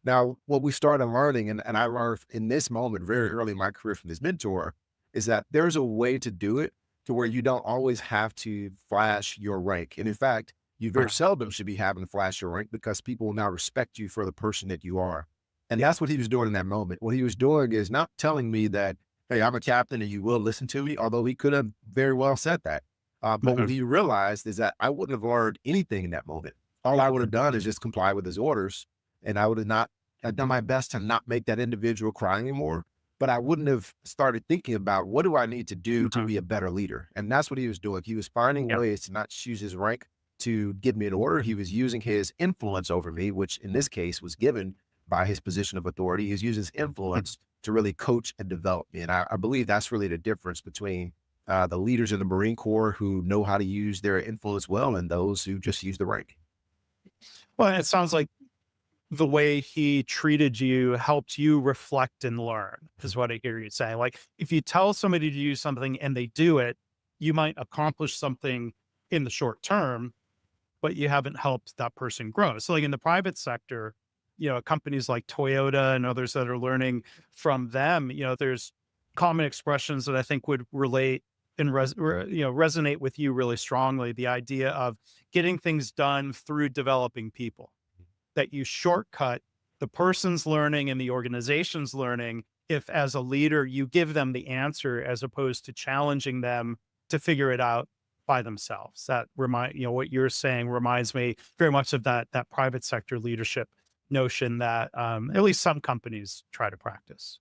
Now, what we started learning, and I learned in this moment very early in my career from this mentor, is that there's a way to do it to where you don't always have to flash your rank. And in fact, you very seldom should be having to flash your rank because people will now respect you for the person that you are. And that's what he was doing in that moment. What he was doing is not telling me that, hey, I'm a captain and you will listen to me, although he could have very well said that. But what Mhm. he realized is that I wouldn't have learned anything in that moment. All I would have done is just comply with his orders, and I would have not I've done my best to not make that individual cry anymore, but I wouldn't have started thinking about what do I need to do to Mhm. be a better leader? And that's what he was doing. He was finding Yeah. ways to not choose his rank to give me an order. He was using his influence over me, which in this case was given by his position of authority. He was using his Mhm. influence to really coach and develop me. And I believe that's really the difference between the leaders in the Marine Corps who know how to use their influence well and those who just use the rank. Well, it sounds like the way he treated you helped you reflect and learn, is what I hear you saying. Like, if you tell somebody to do something and they do it, you might accomplish something in the short term, but you haven't helped that person grow. So, like in the private sector, companies like Toyota and others that are learning from them, there's common expressions that I think would relate and resonate with you really strongly. The idea of getting things done through developing people, that you shortcut the person's learning and the organization's learning if, as a leader, you give them the answer as opposed to challenging them to figure it out by themselves. That what you're saying reminds me very much of that private sector leadership notion that at least some companies try to practice.